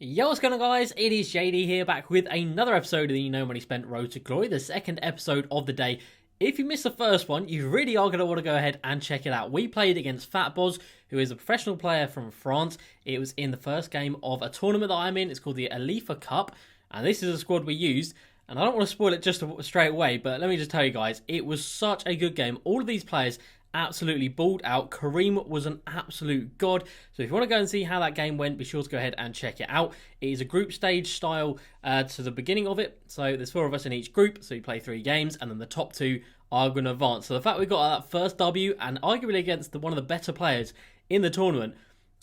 Yo, what's going on, guys? It is JD here, back with another episode of the No Money Spent Road to Glory, the second episode of the day. If you missed the first one, you really are going to want to go ahead and check it out. We played against Fat Boz, who is a professional player from France. It was in the first game of a tournament that I'm in. It's called the Alifa Cup, and this is a squad we used. And I don't want to spoil it just straight away, but let me just tell you guys, it was such a good game. All of these players absolutely balled out. Kareem was an absolute god. So if you want to go and see how that game went, be sure to go ahead and check it out. It is a group stage style to the beginning of it. So there's 4 of us in each group, so you play 3 games, and then the top 2 are going to advance. So the fact we got that first W, and arguably against one of the better players in the tournament,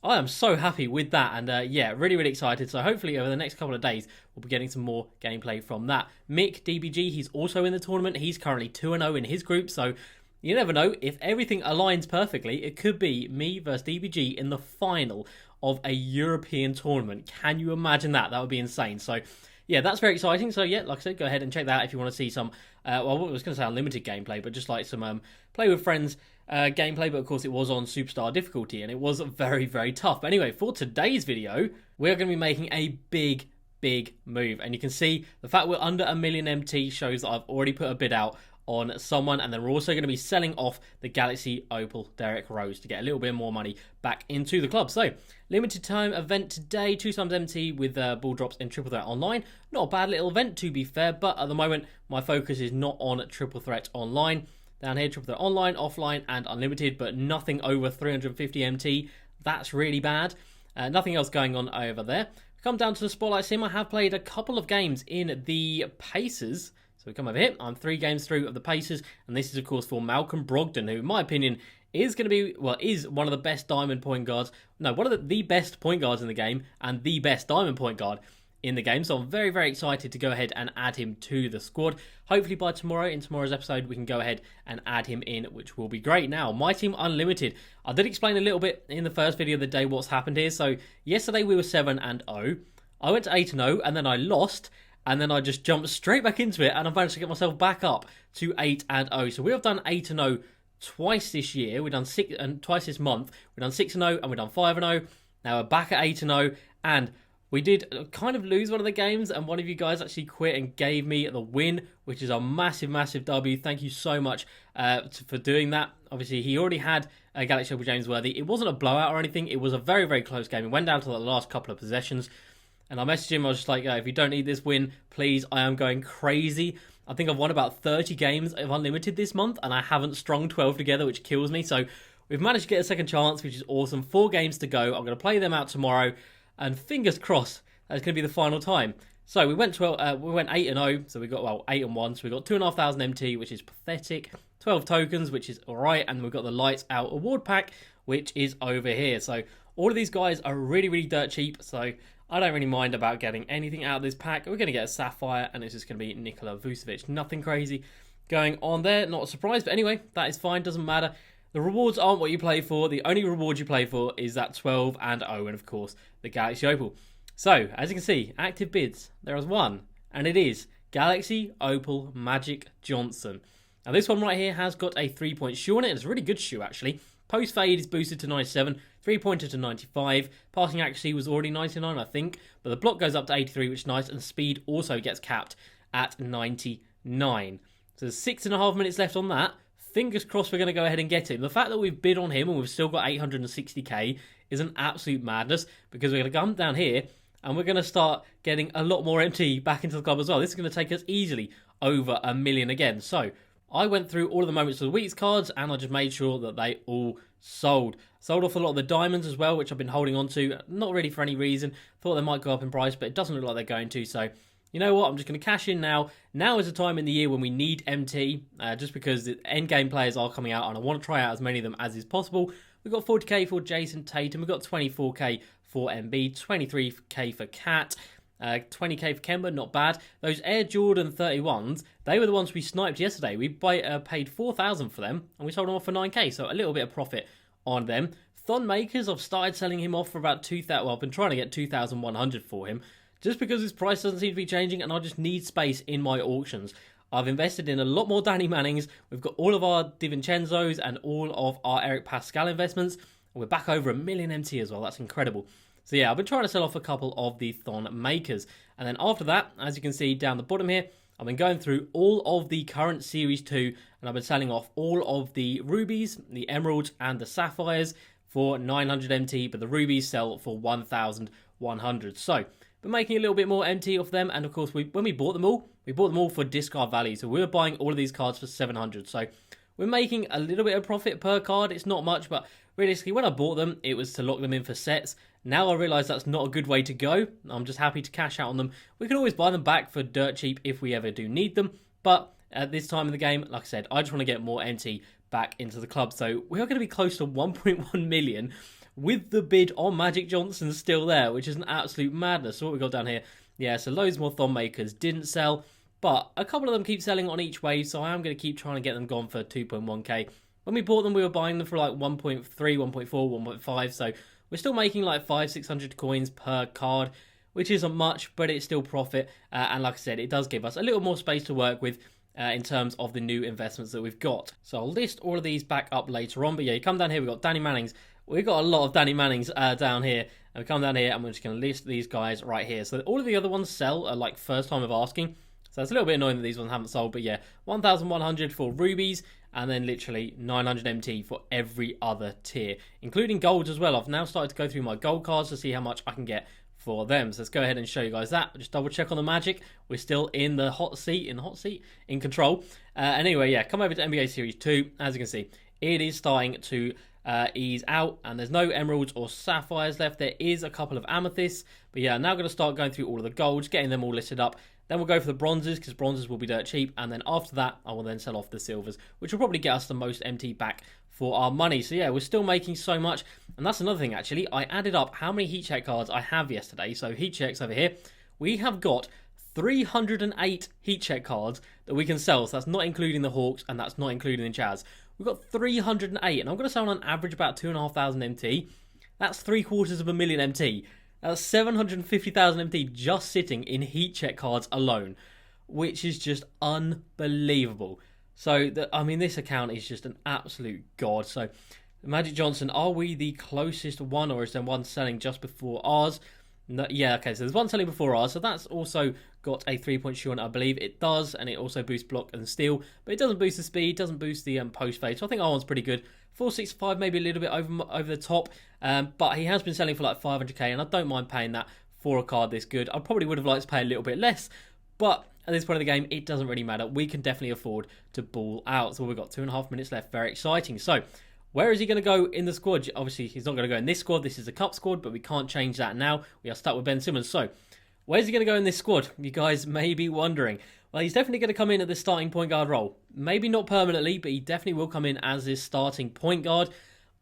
I am so happy with that, and yeah, really excited. So hopefully over the next couple of days, we'll be getting some more gameplay from that. Mick, DBG, he's also in the tournament. He's currently 2-0 in his group, so you never know. If everything aligns perfectly, it could be me versus DBG in the final of a European tournament. Can you imagine that? That would be insane. So yeah, that's very exciting. So yeah, like I said, go ahead and check that out if you want to see some, well, I was going to say unlimited gameplay, but just like some play with friends gameplay. But of course, it was on Superstar difficulty, and it was very tough. But anyway, for today's video, we're going to be making a big move. And you can see the fact we're under 1 million MT shows that I've already put a bid out on someone, and then we're also going to be selling off the Galaxy Opel Derrick Rose to get a little bit more money back into the club. So, limited time event today, 2 times MT with ball drops in Triple Threat Online. Not a bad little event, to be fair, but at the moment, my focus is not on Triple Threat Online. Down here, Triple Threat Online, Offline, and Unlimited, but nothing over 350 MT. That's really bad. Nothing else going on over there. Come down to the Spotlight Sim. I have played a couple of games in the Pacers. So we come over here, I'm 3 games through of the Pacers, and this is of course for Malcolm Brogdon, who in my opinion is going to be, well, is one of the best diamond point guards, no, one of the best point guards in the game, and the best diamond point guard in the game. So I'm very excited to go ahead and add him to the squad. Hopefully by tomorrow, in tomorrow's episode, we can go ahead and add him in, which will be great. Now, my team Unlimited. I did explain a little bit in the first video of the day what's happened here. So yesterday we were 7-0. I went to 8-0, and then I lost. And then I just jumped straight back into it, and I managed to get myself back up to 8-0. So we have done 8-0 twice this year. We've done 6 and twice this month. We've done 6-0 and we've done 5-0. Now we're back at 8-0, and we did kind of lose one of the games, and one of you guys actually quit and gave me the win, which is a massive W. Thank you so much for doing that. Obviously, he already had Galaxy Opel James Worthy. It wasn't a blowout or anything. It was a very close game. It went down to the last couple of possessions. And I messaged him, I was just like, if you don't need this win, please, I am going crazy. I think I've won about 30 games of Unlimited this month, and I haven't strung 12 together, which kills me. So we've managed to get a second chance, which is awesome. 4 games to go. I'm going to play them out tomorrow, and fingers crossed, that's going to be the final time. So we went 8-0, so we got, well, 8-1, so we got 2,500 MT, which is pathetic. 12 tokens, which is alright, and we've got the Lights Out award pack, which is over here. So all of these guys are really dirt cheap, so I don't really mind about getting anything out of this pack. We're going to get a Sapphire, and it's just going to be Nikola Vucevic. Nothing crazy going on there. Not a surprise, but anyway, that is fine. Doesn't matter. The rewards aren't what you play for. The only reward you play for is that 12-0, and of course, the Galaxy Opel. So, as you can see, active bids. There is one, and it is Galaxy Opel Magic Johnson. Now, this one right here has got a 3-point shoe on it. It's a really good shoe, actually. Post fade is boosted to 97, 3-pointer to 95, passing accuracy was already 99, I think, but the block goes up to 83, which is nice, and speed also gets capped at 99. So there's 6.5 minutes left on that. Fingers crossed we're going to go ahead and get him. The fact that we've bid on him and we've still got 860k is an absolute madness, because we're going to come down here and we're going to start getting a lot more MT back into the club as well. This is going to take us easily over 1 million again. So I went through all of the moments of the week's cards, and I just made sure that they all sold. Sold off a lot of the diamonds as well, which I've been holding on to. Not really for any reason. Thought they might go up in price, but it doesn't look like they're going to. So, you know what? I'm just going to cash in now. Now is the time in the year when we need MT, just because the endgame players are coming out, and I want to try out as many of them as is possible. We've got 40k for Jason Tatum. We've got 24k for MB, 23k for Cat. 20k for Kemba, not bad. Those Air Jordan 31s, they were the ones we sniped yesterday. We paid 4,000 for them, and we sold them off for 9k, so a little bit of profit on them. Thon Makers, I've started selling him off for about 2,000. Well, I've been trying to get 2,100 for him, just because his price doesn't seem to be changing, and I just need space in my auctions. I've invested in a lot more Danny Mannings. We've got all of our DiVincenzo's and all of our Eric Pascal investments. And we're back over 1 million MT as well. That's incredible. So yeah, I've been trying to sell off a couple of the Thon makers. And then after that, as you can see down the bottom here, I've been going through all of the current Series 2, and I've been selling off all of the rubies, the emeralds, and the sapphires for 900 MT, but the rubies sell for 1,100. So, been making a little bit more MT off them, and of course, when we bought them all for discard value. So we were buying all of these cards for 700. So we're making a little bit of profit per card. It's not much, but realistically, when I bought them, it was to lock them in for sets. Now I realise that's not a good way to go. I'm just happy to cash out on them. We can always buy them back for dirt cheap if we ever do need them, but at this time in the game, like I said, I just want to get more MT back into the club. So we are going to be close to 1.1 million with the bid on Magic Johnson still there, which is an absolute madness. So what we got down here, yeah, so loads more Thon makers didn't sell, but a couple of them keep selling on each wave, so I am going to keep trying to get them gone for 2.1k. When we bought them, we were buying them for like 1.3, 1.4, 1.5, so we're still making like 500-600 coins per card, which isn't much, but it's still profit. And like I said, it does give us a little more space to work with in terms of the new investments that we've got. So I'll list all of these back up later on. But yeah, you come down here, we've got Danny Mannings. We've got a lot of Danny Mannings down here. And we come down here and we're just going to list these guys right here. So all of the other ones sell are like first time of asking. So it's a little bit annoying that these ones haven't sold. But yeah, 1,100 for rubies. And then literally 900 MT for every other tier, including golds as well. I've now started to go through my gold cards to see how much I can get for them. So let's go ahead and show you guys that. Just double check on the Magic. We're still in the hot seat, in control. Anyway, yeah, come over to NBA Series 2. As you can see, it is starting to ease out, and there's no emeralds or sapphires left. There is a couple of amethysts, but yeah, I'm now going to start going through all of the golds, getting them all listed up. Then we'll go for the bronzes, because bronzes will be dirt cheap. And then after that, I will then sell off the silvers, which will probably get us the most MT back for our money. So yeah, we're still making so much. And that's another thing, actually. I added up how many heat check cards I have yesterday. So heat checks over here. We have got 308 heat check cards that we can sell. So that's not including the Hawks, and that's not including the Jazz. We've got 308, and I'm going to sell on average about 2,500 MT. That's 750,000 MT. That's 750,000 MT just sitting in heat check cards alone, which is just unbelievable. So, I mean, this account is just an absolute god. So, Magic Johnson, are we the closest one, or is there one selling just before ours? No, yeah, okay, so there's one selling before ours, so that's also got a 3-point shoe on it, I believe it does, and it also boosts block and steal, but it doesn't boost the speed, doesn't boost the post fade, so I think our one's pretty good. 465, maybe a little bit over the top, but he has been selling for like 500k, and I don't mind paying that for a card this good. I probably would have liked to pay a little bit less, but at this point of the game, it doesn't really matter. We can definitely afford to ball out. So we've got 2.5 minutes left, very exciting. So, where is he going to go in the squad? Obviously, he's not going to go in this squad. This is a cup squad, but we can't change that now. We are stuck with Ben Simmons. So, where's he going to go in this squad? You guys may be wondering. Well, he's definitely going to come in at the starting point guard role. Maybe not permanently, but he definitely will come in as this starting point guard.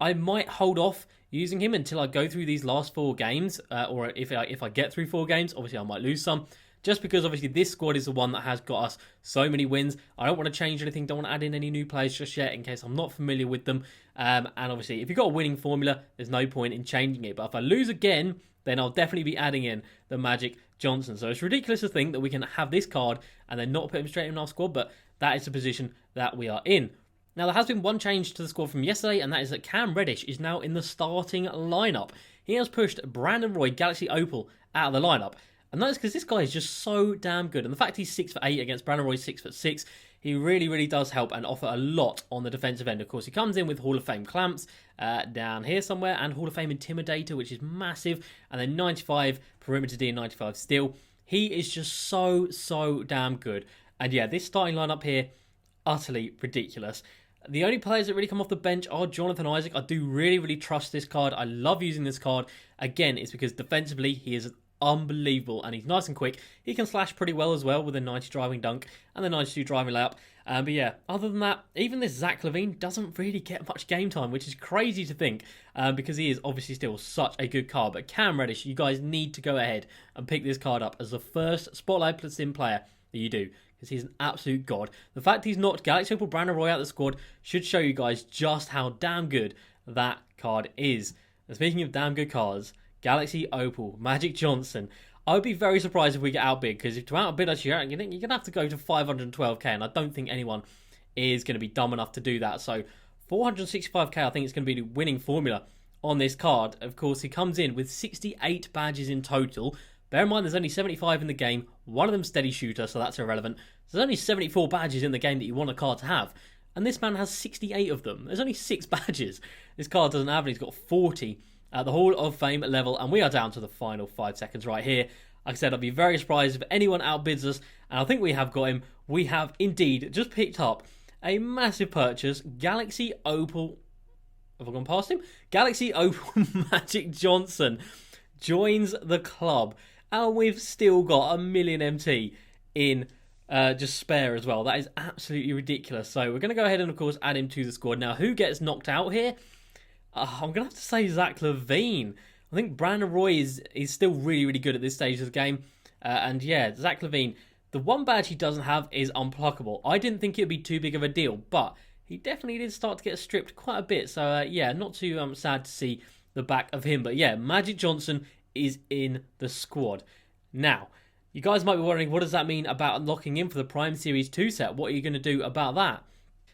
I might hold off using him until I go through these last 4 games, or if I get through 4 games. Obviously, I might lose some. Just because, obviously, this squad is the one that has got us so many wins. I don't want to change anything. Don't want to add in any new players just yet in case I'm not familiar with them. And obviously, if you've got a winning formula, there's no point in changing it. But if I lose again, then I'll definitely be adding in the Magic Johnson. So it's ridiculous to think that we can have this card and then not put him straight in our squad. But that is the position that we are in. Now, there has been one change to the squad from yesterday, and that is that Cam Reddish is now in the starting lineup. He has pushed Brandon Roy, Galaxy Opal, out of the lineup. And that's because this guy is just so damn good. And the fact he's 6'8" against Brandon Roy's 6'6", he really, really does help and offer a lot on the defensive end. Of course, he comes in with Hall of Fame clamps down here somewhere, and Hall of Fame Intimidator, which is massive, and then 95 perimeter D and 95 steal. He is just so damn good. And yeah, this starting lineup here, utterly ridiculous. The only players that really come off the bench are Jonathan Isaac. I do really, really trust this card. I love using this card. Again, it's because defensively, he is unbelievable, and he's nice and quick. He can slash pretty well as well with a 90 driving dunk and the 92 driving layup. But yeah, other than that, even this Zach LaVine doesn't really get much game time, which is crazy to think because he is obviously still such a good card. But Cam Reddish, you guys need to go ahead and pick this card up as the first Spotlight Plus in player that you do, because he's an absolute god. The fact he's knocked Galaxy Opal Brandon Roy out of the squad should show you guys just how damn good that card is. And speaking of damn good cards, Galaxy Opal, Magic Johnson. I would be very surprised if we get outbid, because if to outbid us, you're going to have to go to 512k, and I don't think anyone is going to be dumb enough to do that. So 465k, I think it's going to be the winning formula on this card. Of course, he comes in with 68 badges in total. Bear in mind, there's only 75 in the game. One of them steady shooter, so that's irrelevant. There's only 74 badges in the game that you want a card to have. And this man has 68 of them. There's only 6 badges. This card doesn't have, and he's got 40 at the Hall of Fame level. And we are down to the final 5 seconds right here. Like I said, I'd be very surprised if anyone outbids us. And I think we have got him. We have indeed just picked up a massive purchase. Galaxy Opal. Have I gone past him? Galaxy Opal Magic Johnson joins the club. And we've still got a million MT in just spare as well. That is absolutely ridiculous. So we're going to go ahead and, of course, add him to the squad. Now, who gets knocked out here? I'm going to have to say Zach LaVine. I think Brandon Roy is still really, really good at this stage of the game. And yeah, Zach LaVine, the one badge he doesn't have is unpluckable. I didn't think it would be too big of a deal, but he definitely did start to get stripped quite a bit. So yeah, not too sad to see the back of him. But yeah, Magic Johnson is in the squad. Now, you guys might be wondering, what does that mean about locking in for the Prime Series 2 set? What are you going to do about that?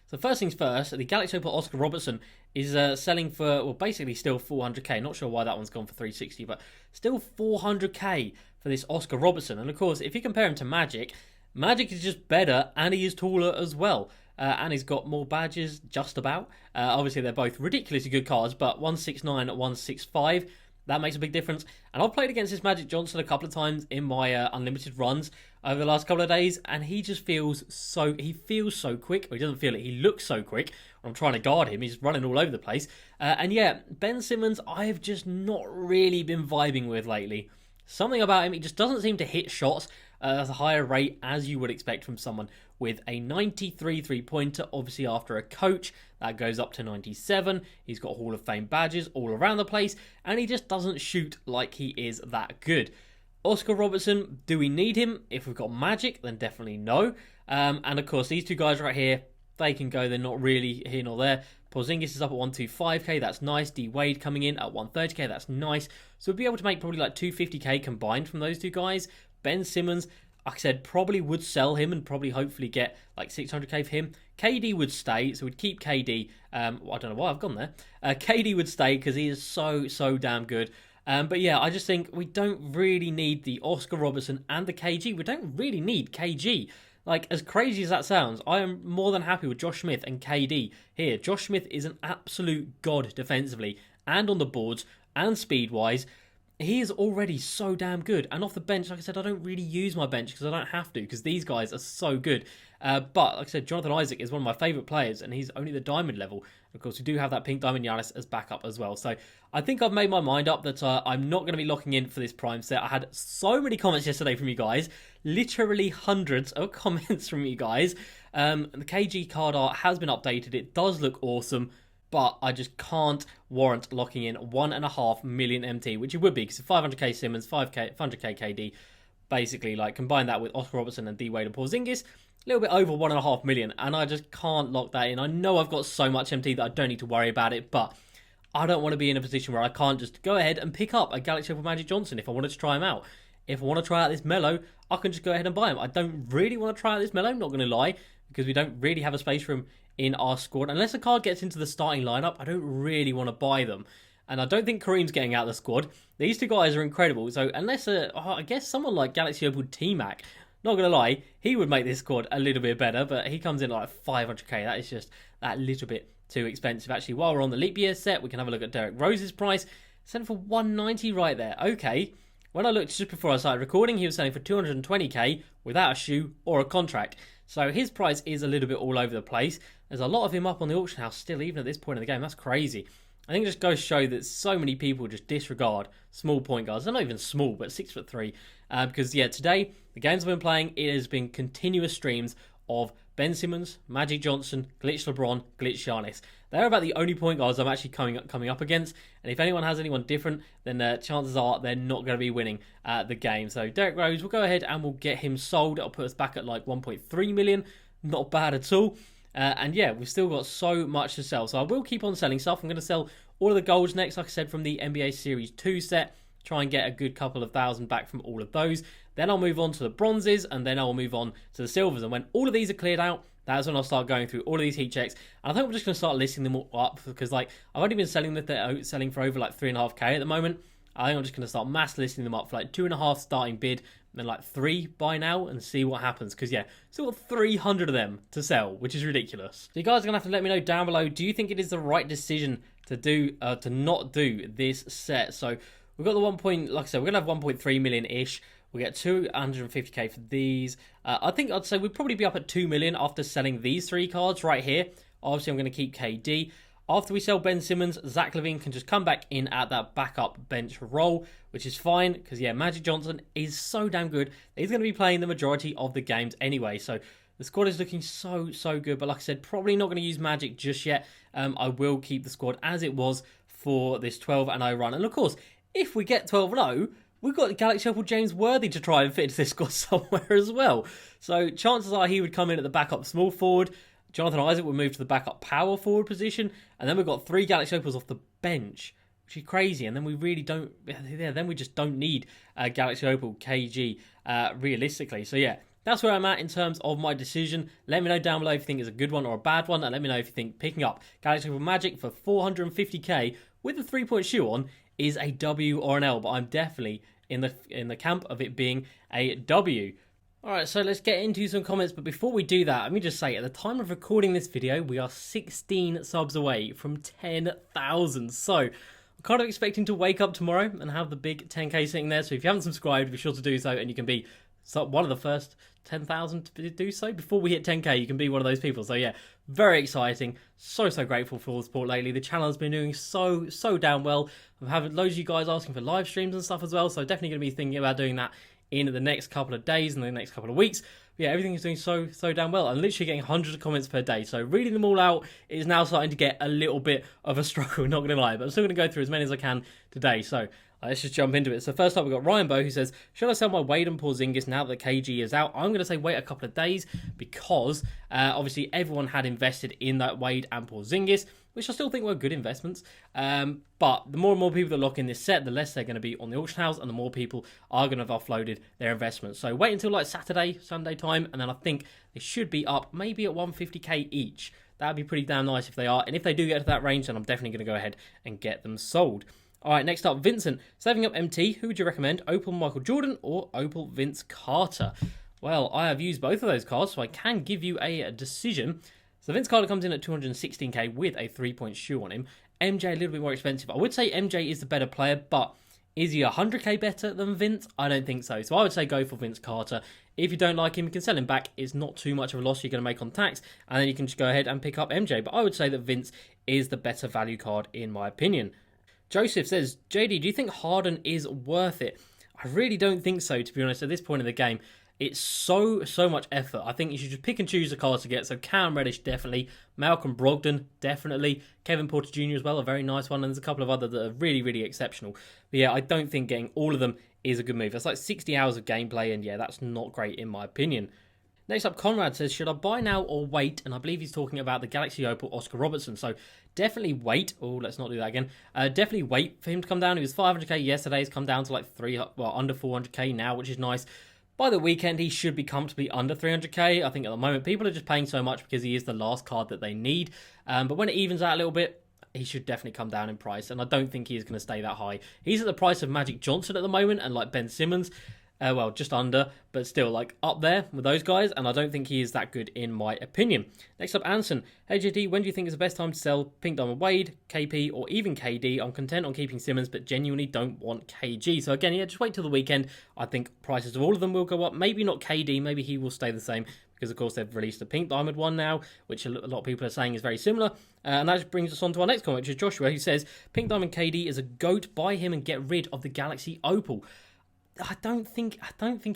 So first things first, the Galaxy Opel Oscar Robertson is selling for, well, basically still 400k. Not sure why that one's gone for 360, but still 400k for this Oscar Robertson. And of course, if you compare him to Magic, Magic is just better, and he is taller as well. And he's got more badges, just about. Obviously, they're both ridiculously good cards, but 169 at 165, that makes a big difference. And I've played against this Magic Johnson a couple of times in my unlimited runs over the last couple of days, and he just feels so quick. Well, he doesn't feel it, he looks so quick. When I'm trying to guard him, he's running all over the place. And yeah, Ben Simmons, I've just not really been vibing with lately. Something about him, he just doesn't seem to hit shots at a higher rate as you would expect from someone with a 93 3-pointer, obviously after a coach. That goes up to 97. He's got Hall of Fame badges all around the place, and he just doesn't shoot like he is that good. Oscar Robertson, do we need him? If we've got Magic, then definitely no. And of course, these two guys right here, they can go. They're not really here nor there. Porzingis is up at 125k, that's nice. D Wade coming in at 130k, that's nice. So we'll be able to make probably like 250k combined from those two guys. Ben Simmons, like I said, probably would sell him and probably hopefully get like 600k for him. KD would stay, so we'd keep KD. I don't know why I've gone there. KD would stay because he is so damn good. But yeah, I just think we don't really need the Oscar Robertson and the KG. We don't really need KG. Like, as crazy as that sounds, I am more than happy with Josh Smith and KD here. Josh Smith is an absolute god defensively and on the boards and speed-wise. He is already so damn good. And off the bench, like I said, I don't really use my bench because I don't have to, because these guys are so good. But like I said, Jonathan Isaac is one of my favourite players, and he's only the diamond level. Of course, we do have that pink diamond Giannis as backup as well. So I think I've made my mind up that I'm not going to be locking in for this Prime set. I had so many comments yesterday from you guys. Literally hundreds of comments from you guys. The KG card art has been updated. It does look awesome. But I just can't warrant locking in 1.5 million MT, which it would be, because 500k Simmons, 500k KD, basically, like, combine that with Oscar Robertson and D Wade and Porzingis, a little bit over 1.5 million, and I just can't lock that in. I know I've got so much MT that I don't need to worry about it, but I don't want to be in a position where I can't just go ahead and pick up a Galaxy Opal Magic Johnson if I wanted to try him out. If I want to try out this Melo, I can just go ahead and buy him. I don't really want to try out this Melo, not going to lie, because we don't really have a space for him in our squad. Unless a card gets into the starting lineup, I don't really want to buy them. And I don't think Kareem's getting out of the squad. These two guys are incredible. So unless, I guess someone like Galaxy Opal T-Mac, not going to lie, he would make this squad a little bit better. But he comes in at like 500k. That is just that little bit too expensive. Actually, while we're on the leap year set, we can have a look at Derrick Rose's price. Selling for 190 right there. Okay. When I looked just before I started recording, he was selling for 220k without a shoe or a contract. So his price is a little bit all over the place. There's a lot of him up on the auction house still, even at this point in the game. That's crazy. I think it just goes to show that so many people just disregard small point guards. They're not even small, but 6'3". Because, yeah, today, the games I've been playing, it has been continuous streams of Ben Simmons, Magic Johnson, Glitch LeBron, Glitch Giannis. They're about the only point guards I'm actually coming up against. And if anyone has anyone different, then chances are they're not going to be winning the game. So Derrick Rose, we'll go ahead and we'll get him sold. It'll put us back at like 1.3 million. Not bad at all. And yeah, we've still got so much to sell. So I will keep on selling stuff. I'm going to sell all of the golds next, like I said, from the NBA Series 2 set. try and get a good couple of thousand back from all of those. Then I'll move on to the bronzes, and then I'll move on to the silvers. And when all of these are cleared out, that's when I'll start going through all of these heat checks. And I think I'm just going to start listing them all up, because like I've only been selling that they're selling for over like 3.5k at the moment. I think I'm just going to start mass listing them up for like 2.5 starting bid, and then like 3 by now, and see what happens. Because yeah, still got 300 of them to sell, which is ridiculous. So you guys are going to have to let me know down below, do you think it is the right decision to do to not do this set? So we've got the like I said, we're going to have 1.3 million-ish. We get 250k for these. I'd say we'd probably be up at 2 million after selling these 3 cards right here. Obviously, I'm going to keep KD. After we sell Ben Simmons, Zach LaVine can just come back in at that backup bench role, which is fine, because yeah, Magic Johnson is so damn good. He's going to be playing the majority of the games anyway, so the squad is looking so good. But like I said, probably not going to use Magic just yet. I will keep the squad as it was for this 12-0 run. And of course, if we get 12-0, we've got Galaxy Opal James Worthy to try and fit into this squad somewhere as well. So chances are he would come in at the backup small forward. Jonathan Isaac would move to the backup power forward position. And then we've got 3 Galaxy Opals off the bench, which is crazy. And then we really don't, then we just don't need Galaxy Opal KG realistically. So yeah, that's where I'm at in terms of my decision. Let me know down below if you think it's a good one or a bad one. And let me know if you think picking up Galaxy Opal Magic for 450k with a 3-point shoe on is a W or an L. But I'm definitely in the camp of it being a W. Alright, so let's get into some comments, but before we do that, let me just say, at the time of recording this video, we are 16 subs away from 10,000, so I'm kind of expecting to wake up tomorrow and have the big 10k sitting there, so if you haven't subscribed, be sure to do so, and you can be one of the first 10,000 to do so. Before we hit 10k, you can be one of those people, so yeah, very exciting, so grateful for all the support lately. The channel has been doing so damn well. I've had loads of you guys asking for live streams and stuff as well, so definitely going to be thinking about doing that in the next couple of days and the next couple of weeks. But yeah, everything is doing so damn well. I'm literally getting hundreds of comments per day, so reading them all out is now starting to get a little bit of a struggle, not gonna lie, but I'm still gonna go through as many as I can today. So let's just jump into it. So first up, we've got Ryan Bow, who says, should I sell my Wade and Porzingis now that KG is out? I'm going to say wait a couple of days, because obviously everyone had invested in that Wade and Porzingis, which I still think were good investments. But the more and more people that lock in this set, the less they're going to be on the auction house, and the more people are going to have offloaded their investments. So wait until like Saturday, Sunday time, and then I think they should be up maybe at 150k each. That'd be pretty damn nice if they are. And if they do get to that range, then I'm definitely going to go ahead and get them sold. All right, next up, Vincent. Saving up MT, who would you recommend? Opal Michael Jordan or Opal Vince Carter? Well, I have used both of those cards, so I can give you a decision. So Vince Carter comes in at 216k with a 3-point shoe on him. MJ a little bit more expensive. I would say MJ is the better player, but is he 100k better than Vince? I don't think so. So I would say go for Vince Carter. If you don't like him, you can sell him back. It's not too much of a loss you're going to make on tax, and then you can just go ahead and pick up MJ. But I would say that Vince is the better value card in my opinion. Joseph says, JD, do you think Harden is worth it? I really don't think so, to be honest, at this point in the game. It's so much effort. I think you should just pick and choose the cards to get. So Cam Reddish, definitely. Malcolm Brogdon, definitely. Kevin Porter Jr. as well, a very nice one. And there's a couple of others that are really exceptional. But yeah, I don't think getting all of them is a good move. That's like 60 hours of gameplay, and yeah, that's not great in my opinion. Next up, Conrad says, should I buy now or wait? And I believe he's talking about the Galaxy Opal Oscar Robertson. So definitely wait. Oh, let's not do that again. Definitely wait for him to come down. He was 500k yesterday. He's come down to like under 400k now, which is nice. By the weekend, he should be comfortably under 300k. I think at the moment, people are just paying so much because he is the last card that they need. But when it evens out a little bit, he should definitely come down in price. And I don't think he is going to stay that high. He's at the price of Magic Johnson at the moment and like Ben Simmons. Well, just under, but still like up there with those guys, and I don't think he is that good in my opinion. Next up, Anson. Hey JD, when do you think is the best time to sell Pink Diamond Wade, KP, or even KD? I'm content on keeping Simmons, but genuinely don't want KG. So again, yeah, just wait till the weekend. I think prices of all of them will go up. Maybe not KD, maybe he will stay the same, because of course they've released a Pink Diamond one now, which a lot of people are saying is very similar. And that just brings us on to our next comment, which is Joshua, who says, Pink Diamond KD is a GOAT, buy him and get rid of the Galaxy Opal. I don't think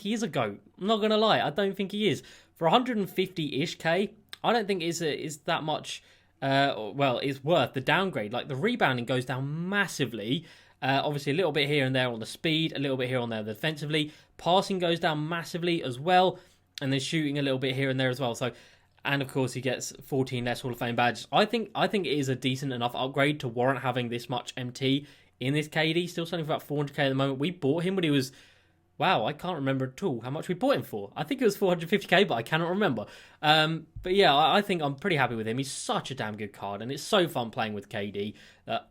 he is a GOAT. I'm not going to lie. I don't think he is. For 150-ish K, I don't think is that much, it's worth the downgrade. Like, the rebounding goes down massively. Obviously, a little bit here and there on the speed, a little bit here and there defensively. Passing goes down massively as well. And then shooting a little bit here and there as well. So, and of course, he gets 14 less Hall of Fame badges. I think it is a decent enough upgrade to warrant having this much MT in this KD. Still selling for about 400k at the moment. We bought him when he was... Wow, I can't remember at all how much we bought him for. I think it was 450k, but I cannot remember. But yeah, I think I'm pretty happy with him. He's such a damn good card, and it's so fun playing with KD.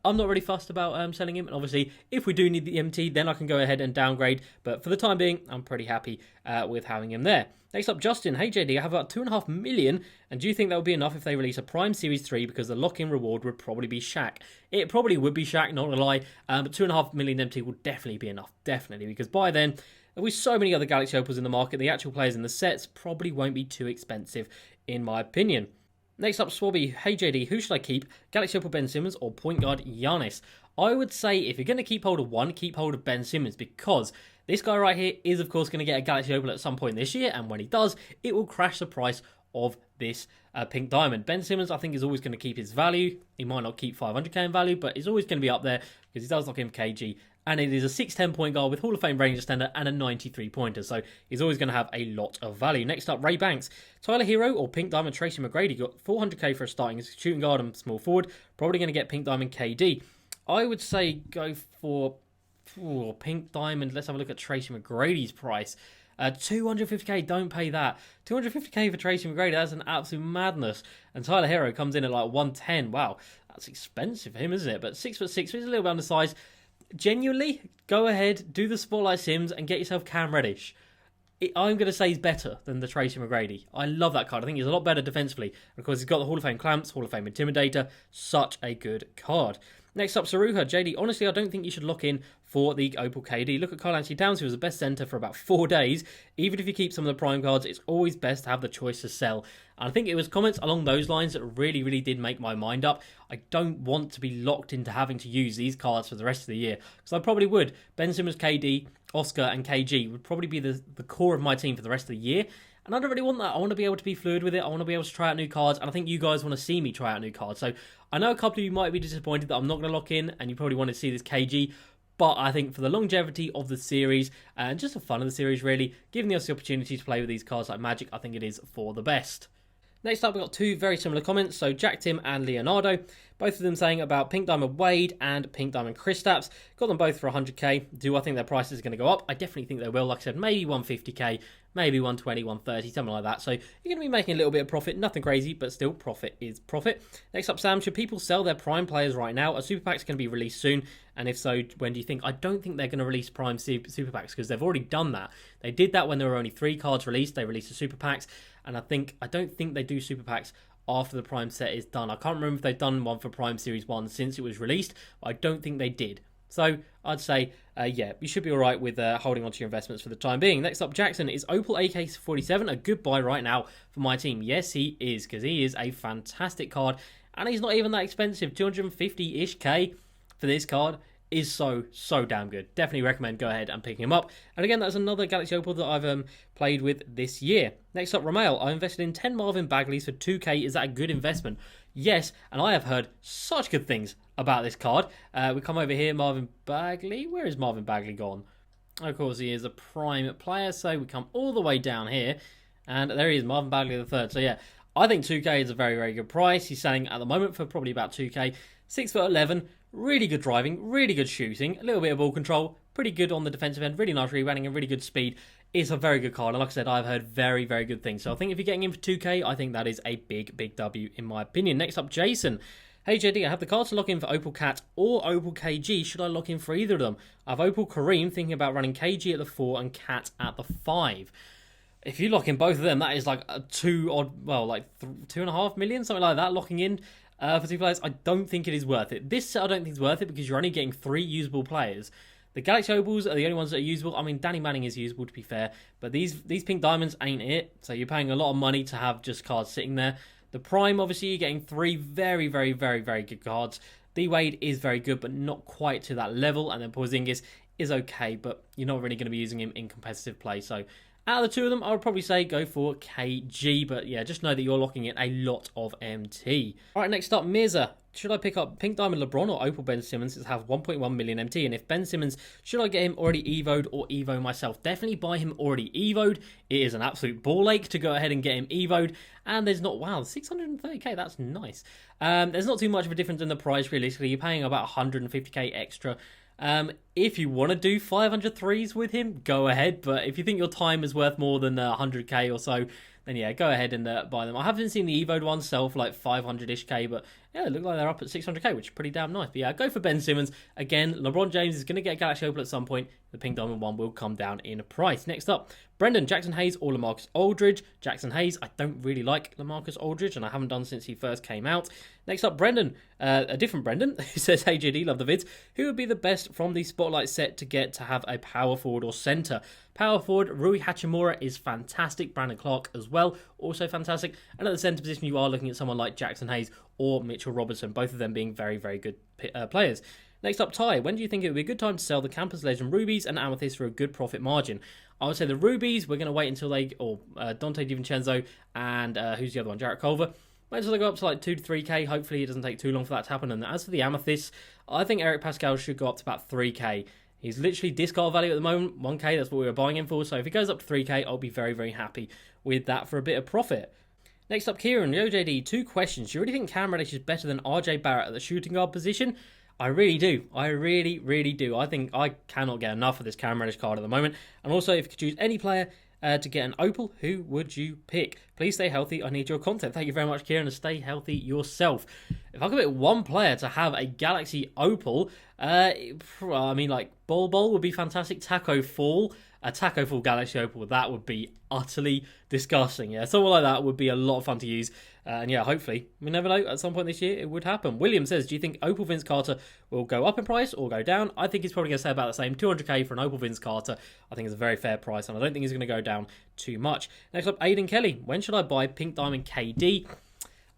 I'm not really fussed about selling him, and obviously, if we do need the MT, then I can go ahead and downgrade. But for the time being, I'm pretty happy with having him there. Next up, Justin. Hey JD, I have about 2.5 million, and do you think that would be enough if they release a Prime Series 3, because the lock-in reward would probably be Shaq? It probably would be Shaq, not gonna lie, but 2.5 million MT will definitely be enough, definitely, because by then, with so many other Galaxy Opals in the market, the actual players in the sets probably won't be too expensive, in my opinion. Next up, Swabby. Hey JD, who should I keep? Galaxy Opal Ben Simmons or point guard Giannis? I would say if you're going to keep hold of one, keep hold of Ben Simmons, because this guy right here is, of course, going to get a Galaxy Opal at some point this year, and when he does, it will crash the price of this pink diamond. Ben Simmons, I think, is always going to keep his value. He might not keep 500k in value, but he's always going to be up there because he does lock in KG. And it is a 6'10" point guard with Hall of Fame range extender and a 93 pointer. So he's always going to have a lot of value. Next up, Ray Banks. Tyler Hero or Pink Diamond Tracy Mcgrady. Got 400k for a starting shooting guard and small forward. Probably going to get Pink Diamond KD. I would say go for Pink Diamond. Let's have a look at Tracy McGrady's price. 250k, don't pay that. 250k for Tracy McGrady, that's an absolute madness. And Tyler Hero comes in at like 110. Wow, that's expensive for him, isn't it? But 6'6", he's a little bit undersized. Genuinely, go ahead, do the Spotlight Sims and get yourself Cam Reddish. I'm going to say he's better than the Tracy McGrady. I love that card. I think he's a lot better defensively. Of course, he's got the Hall of Fame Clamps, Hall of Fame Intimidator. Such a good card. Next up, Saruha. JD, honestly, I don't think you should lock in for the Opal KD. Look at Carl Anthony Towns, who was the best centre for about 4 days. Even if you keep some of the prime cards, it's always best to have the choice to sell. And I think it was comments along those lines that really, really did make my mind up. I don't want to be locked into having to use these cards for the rest of the year, because I probably would. Ben Simmons, KD, Oscar, and KG would probably be the core of my team for the rest of the year. And I don't really want that. I want to be able to be fluid with it. I want to be able to try out new cards. And I think you guys want to see me try out new cards. So I know a couple of you might be disappointed that I'm not going to lock in, and you probably want to see this KG. But I think for the longevity of the series, and just the fun of the series really, giving us the opportunity to play with these cards like Magic, I think it is for the best. Next up, we've got two very similar comments. So Jack Tim and Leonardo, both of them saying about Pink Diamond Wade and Pink Diamond Kristaps. Got them both for 100k. Do I think their prices are going to go up? I definitely think they will. Like I said, maybe 150k, maybe 120, 130, something like that. So you're going to be making a little bit of profit. Nothing crazy, but still, profit is profit. Next up, Sam, should people sell their prime players right now? Are super packs going to be released soon? And if so, when do you think? I don't think they're going to release prime super packs, because they've already done that. They did that when there were only 3 cards released. They released the super packs. And I don't think they do super packs after the prime set is done. I can't remember if they've done one for Prime Series 1 since it was released, but I don't think they did. So I'd say, yeah, you should be all right with holding on to your investments for the time being. Next up, Jackson. Is Opal AK-47 a good buy right now for my team? Yes, he is, because he is a fantastic card, and he's not even that expensive. 250-ish K for this card is so damn good. Definitely recommend go ahead and picking him up. And again, that's another Galaxy Opal that I've played with this year. Next up, Romail. I invested in 10 Marvin Bagleys for 2k. Is that a good investment? Yes, and I have heard such good things about this card. We come over here, Marvin Bagley. Where is Marvin Bagley gone? Of course, he is a prime player, so we come all the way down here, and there he is, Marvin Bagley III. So yeah, I think 2k is a very, very good price. He's selling at the moment for probably about 2k. 6'11", really good driving, really good shooting, a little bit of ball control, pretty good on the defensive end, really nice rebounding, and really good speed. It's a very good card, and like I said, I've heard very, very good things. So I think if you're getting in for 2k, I think that is a big, big W in my opinion. Next up, Jason. Hey JD, I have the cards to lock in for Opal Cat or Opal KG. Should I lock in for either of them? I have Opal Kareem, thinking about running KG at the 4 and Cat at the 5. If you lock in both of them, that is like a 2.5 million, something like that, locking in for 2 players. I don't think it is worth it. This set I don't think is worth it, because you're only getting 3 usable players. The Galaxy Opals are the only ones that are usable. I mean, Danny Manning is usable, to be fair, but these Pink Diamonds ain't it. So you're paying a lot of money to have just cards sitting there. The Prime, obviously, you're getting 3 very, very, very, very good cards. D-Wade is very good, but not quite to that level. And then Porzingis is okay, but you're not really going to be using him in competitive play. So out of the 2 of them, I would probably say go for KG. But yeah, just know that you're locking in a lot of MT. All right, next up, Mirza. should I pick up Pink Diamond LeBron or Opal Ben Simmons to have 1.1 million MT? And if Ben Simmons, should I get him already evoed or evo myself? Definitely buy him already evoed. It is an absolute ball ache to go ahead and get him evoed. And there's not, wow, 630k, that's nice. There's not too much of a difference in the price realistically. You're paying about 150k extra. If you want to do 500 threes with him, go ahead. But if you think your time is worth more than 100k or so, then yeah, go ahead and buy them. I haven't seen the evoed ones sell for like 500-ish k, but yeah, it look like they're up at 600k, which is pretty damn nice. But yeah, go for Ben Simmons. Again, LeBron James is going to get a Galaxy Opal at some point. The Pink Diamond one will come down in price. Next up, Brendan, Jackson Hayes or LaMarcus Aldridge. Jackson Hayes, I don't really like LaMarcus Aldridge, and I haven't done since he first came out. Next up, Brendan, a different Brendan, who says, hey JD, love the vids. Who would be the best from the Spotlight set to get to have a power forward or centre? Power forward, Rui Hachimura is fantastic. Brandon Clark as well, also fantastic. And at the centre position, you are looking at someone like Jackson Hayes or Mitchell Robertson, both of them being very, very good players. Next up, Ty, when do you think it would be a good time to sell the Campus Legend Rubies and Amethyst for a good profit margin? I would say the Rubies, we're going to wait until they, or Dante DiVincenzo and who's the other one, Jarrett Culver. Wait until they go up to like 2 to 3k. Hopefully it doesn't take too long for that to happen. And as for the Amethyst, I think Eric Pascal should go up to about 3k. He's literally discard value at the moment, 1k, that's what we were buying him for. So if he goes up to 3k, I'll be very, very happy with that for a bit of profit. Next up, Kieran, Yo JD, 2 questions. Do you really think Cam Reddish is better than RJ Barrett at the shooting guard position? I really do. I really, really do. I think I cannot get enough of this Cam Reddish card at the moment. And also, if you could choose any player to get an Opal, who would you pick? Please stay healthy. I need your content. Thank you very much, Kieran, and stay healthy yourself. If I could pick one player to have a Galaxy Opal, I mean, like, Bol would be fantastic. Taco Fall. A Taco Fall Galaxy Opal, that would be utterly disgusting. Yeah, someone like that would be a lot of fun to use. And yeah, hopefully, we never know, at some point this year it would happen. William says, do you think Opal Vince Carter will go up in price or go down? I think he's probably going to stay about the same. 200k for an Opal Vince Carter, I think is a very fair price, and I don't think he's going to go down too much. Next up, Aiden Kelly. When should I buy Pink Diamond KD?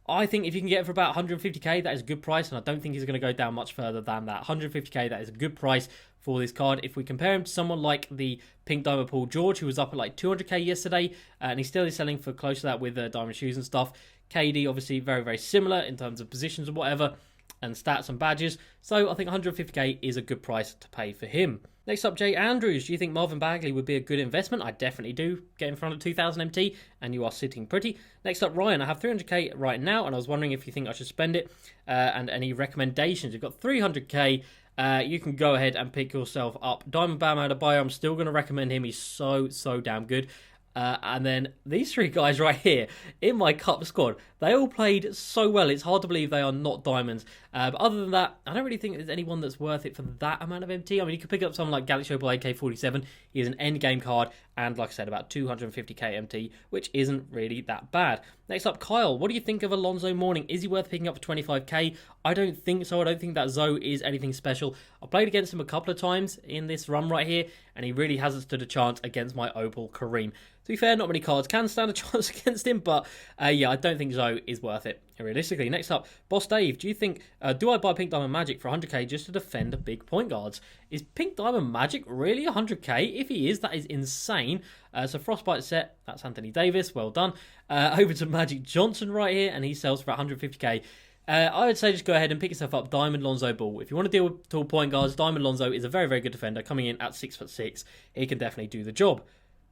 I think if you can get it for about 150k, that is a good price, and I don't think he's going to go down much further than that. 150k, that is a good price for this card. If we compare him to someone like the Pink Diamond Paul George, who was up at like 200k yesterday, and he still is selling for close to that with diamond shoes and stuff. KD, obviously, very, very similar in terms of positions and whatever, and stats and badges. So I think 150k is a good price to pay for him. Next up, Jay Andrews. Do you think Marvin Bagley would be a good investment? I definitely do. Get in front of 2,000 MT, and you are sitting pretty. Next up, Ryan. I have 300k right now, and I was wondering if you think I should spend it, and any recommendations. You've got 300k. You can go ahead and pick yourself up Diamond Bam out of bio. I'm still going to recommend him. He's so damn good. And then these 3 guys right here in my cup squad, they all played so well. It's hard to believe they are not diamonds. But other than that, I don't really think there's anyone that's worth it for that amount of MT. I mean, you could pick up someone like Galaxy Opal AK-47. He is an end game card, and like I said, about 250k MT, which isn't really that bad. Next up, Kyle. What do you think of Alonzo Mourning? Is he worth picking up for 25k? I don't think so. I don't think that Zoe is anything special. I played against him a couple of times in this run right here, and he really hasn't stood a chance against my Opal Kareem. To be fair, not many cards can stand a chance against him, but yeah, I don't think Zoe is worth it, realistically. Next up, Boss Dave, do you think, do I buy Pink Diamond Magic for 100k just to defend the big point guards? Is Pink Diamond Magic really 100k? If he is, that is insane. So Frostbite set, that's Anthony Davis, well done. Over to Magic Johnson right here, and he sells for 150k. I would say just go ahead and pick yourself up Diamond Lonzo Ball. If you want to deal with tall point guards, Diamond Lonzo is a very, very good defender, coming in at 6'6". He can definitely do the job.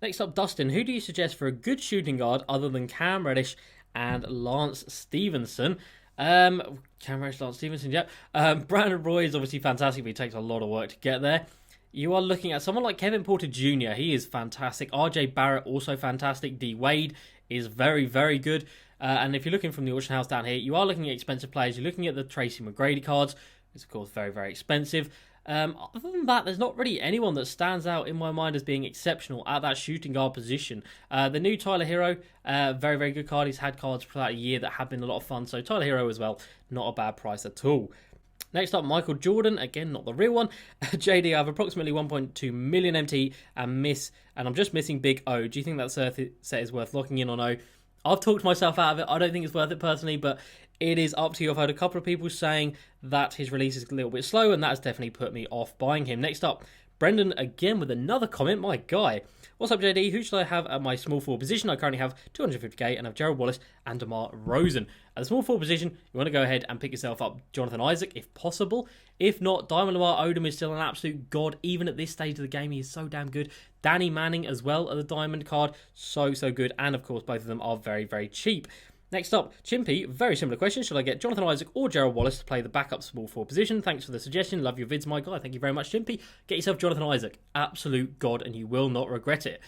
Next up, Dustin. Who do you suggest for a good shooting guard other than Cam Reddish and Lance Stevenson? Cam Reddish, Lance Stevenson, yeah. Brandon Roy is obviously fantastic, but he takes a lot of work to get there. You are looking at someone like Kevin Porter Jr. He is fantastic. RJ Barrett, also fantastic. D Wade is very, very good. And if you're looking from the auction house down here, you are looking at expensive players. You're looking at the Tracy Mcgrady cards. It's, of course, very, very expensive. Other than that, there's not really anyone that stands out in my mind as being exceptional at that shooting guard position. The new Tyler Hero, very, very good card. He's had cards throughout a year that have been a lot of fun. So Tyler Hero as well, not a bad price at all. Next up, Michael Jordan. Again, not the real one. JD, I have approximately 1.2 million MT and I'm just missing Big O. Do you think that set is worth locking in on O? I've talked myself out of it. I don't think it's worth it personally, but it is up to you. I've heard a couple of people saying that his release is a little bit slow, and that has definitely put me off buying him. Next up, Brendan again with another comment. My guy, What's up, JD? Who should I have at my small forward position? I currently have 250k and have Gerald Wallace and DeMar Rosen. At the small forward position, you want to go ahead and pick yourself up Jonathan Isaac if possible. If not, Diamond Lamar Odom is still an absolute god. Even at this stage of the game, he is so damn good. Danny Manning as well at the diamond card. So good. And of course, both of them are very cheap. Next up, Chimpy, very similar question. Should I get Jonathan Isaac or Gerald Wallace to play the backup small forward position? Thanks for the suggestion. Love your vids, my guy. Thank you very much, Chimpy. Get yourself Jonathan Isaac. Absolute god, and you will not regret it.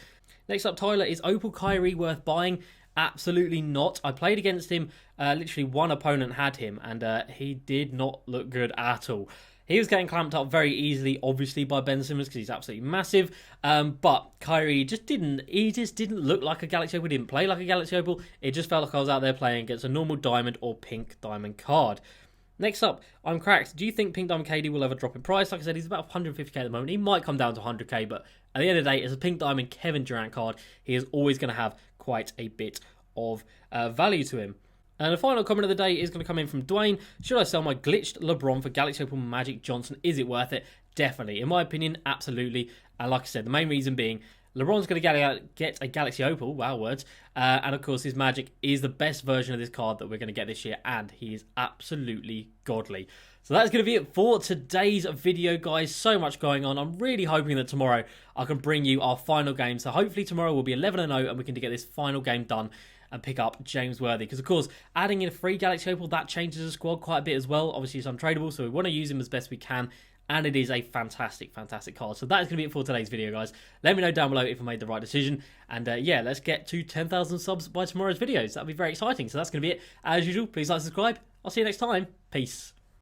Next up, Tyler, is Opal Kyrie worth buying? Absolutely not. I played against him. Literally one opponent had him, and he did not look good at all. He was getting clamped up very easily, obviously, by Ben Simmons because he's absolutely massive. But Kyrie just didn't look like a Galaxy Opal. He didn't play like a Galaxy Opal. It just felt like I was out there playing against a normal diamond or pink diamond card. Next up, I'm cracked. Do you think Pink Diamond KD will ever drop in price? Like I said, he's about 150k at the moment. He might come down to 100k, but at the end of the day, as a Pink Diamond Kevin Durant card, he is always going to have quite a bit of value to him. And the final comment of the day is going to come in from Dwayne. Should I sell my glitched LeBron for Galaxy Opal Magic Johnson? Is it worth it? Definitely. In my opinion, absolutely. And like I said, the main reason being, LeBron's going to get a Galaxy Opal, wow words, and of course his Magic is the best version of this card that we're going to get this year, and he is absolutely godly. So that's going to be it for today's video, guys. So much going on. I'm really hoping that tomorrow I can bring you our final game. So hopefully tomorrow will be 11-0 and we can get this final game done and pick up James Worthy. Because, of course, adding in a free Galaxy Opal, that changes the squad quite a bit as well. Obviously, it's untradeable, so we want to use him as best we can. And it is a fantastic card. So that is going to be it for today's video, guys. Let me know down below if I made the right decision. And yeah, let's get to 10,000 subs by tomorrow's videos. That'll be very exciting. So that's going to be it. As usual, please like, subscribe. I'll see you next time. Peace.